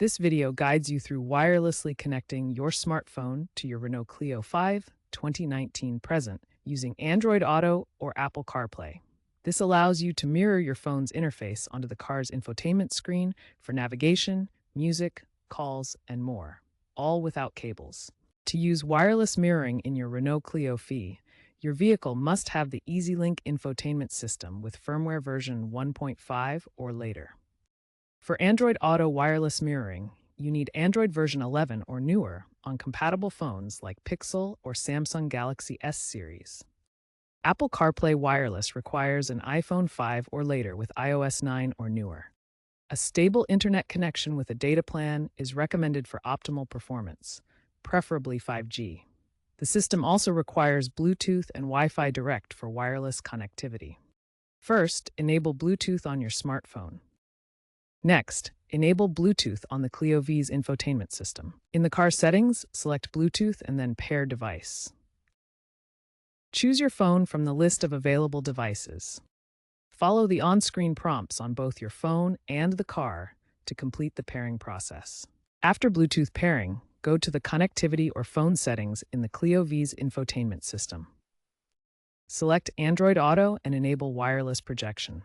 This video guides you through wirelessly connecting your smartphone to your Renault Clio V 2019 present using Android Auto or Apple CarPlay. This allows you to mirror your phone's interface onto the car's infotainment screen for navigation, music, calls, and more, all without cables. To use wireless mirroring in your Renault Clio V, your vehicle must have the EasyLink infotainment system with firmware version 1.5 or later. For Android Auto wireless mirroring, you need Android version 11 or newer on compatible phones like Pixel or Samsung Galaxy S series. Apple CarPlay Wireless requires an iPhone 5 or later with iOS 9 or newer. A stable internet connection with a data plan is recommended for optimal performance, preferably 5G. The system also requires Bluetooth and Wi-Fi Direct for wireless connectivity. First, enable Bluetooth on your smartphone. Next, enable Bluetooth on the Clio V's infotainment system. In the car settings, select Bluetooth and then Pair Device. Choose your phone from the list of available devices. Follow the on-screen prompts on both your phone and the car to complete the pairing process. After Bluetooth pairing, go to the connectivity or phone settings in the Clio V's infotainment system. Select Android Auto and enable wireless projection.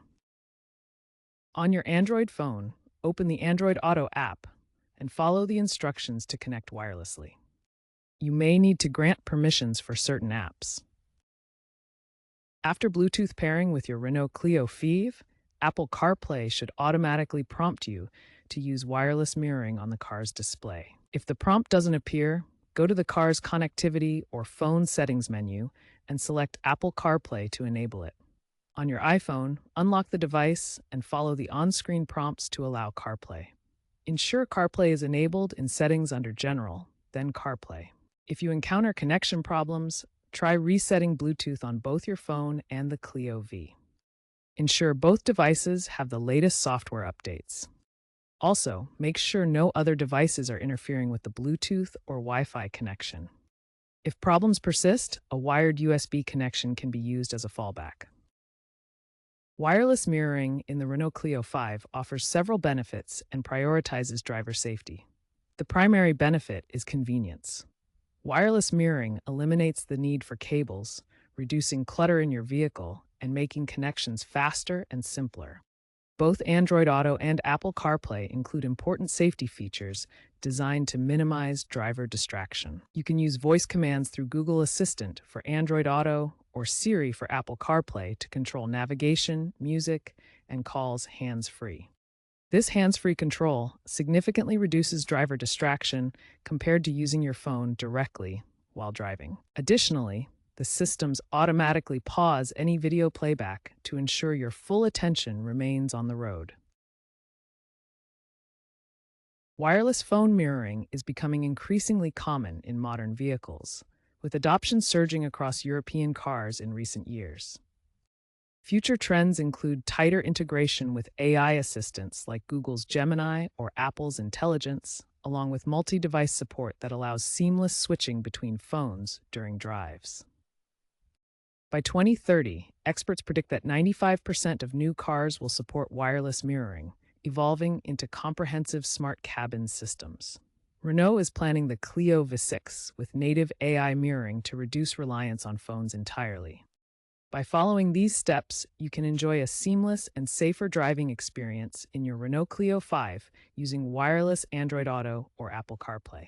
On your Android phone, open the Android Auto app and follow the instructions to connect wirelessly. You may need to grant permissions for certain apps. After Bluetooth pairing with your Renault Clio V, Apple CarPlay should automatically prompt you to use wireless mirroring on the car's display. If the prompt doesn't appear, go to the car's connectivity or phone settings menu and select Apple CarPlay to enable it. On your iPhone, unlock the device and follow the on-screen prompts to allow CarPlay. Ensure CarPlay is enabled in settings under General, then CarPlay. If you encounter connection problems, try resetting Bluetooth on both your phone and the Clio V. Ensure both devices have the latest software updates. Also, make sure no other devices are interfering with the Bluetooth or Wi-Fi connection. If problems persist, a wired USB connection can be used as a fallback. Wireless mirroring in the Renault Clio V offers several benefits and prioritizes driver safety. The primary benefit is convenience. Wireless mirroring eliminates the need for cables, reducing clutter in your vehicle and making connections faster and simpler. Both Android Auto and Apple CarPlay include important safety features designed to minimize driver distraction. You can use voice commands through Google Assistant for Android Auto or Siri for Apple CarPlay to control navigation, music, and calls hands-free. This hands-free control significantly reduces driver distraction compared to using your phone directly while driving. Additionally, the systems automatically pause any video playback to ensure your full attention remains on the road. Wireless phone mirroring is becoming increasingly common in modern vehicles, with adoption surging across European cars in recent years. Future trends include tighter integration with AI assistants like Google's Gemini or Apple's Intelligence, along with multi-device support that allows seamless switching between phones during drives. By 2030, experts predict that 95% of new cars will support wireless mirroring, evolving into comprehensive smart cabin systems. Renault is planning the Clio V6 with native AI mirroring to reduce reliance on phones entirely. By following these steps, you can enjoy a seamless and safer driving experience in your Renault Clio V using wireless Android Auto or Apple CarPlay.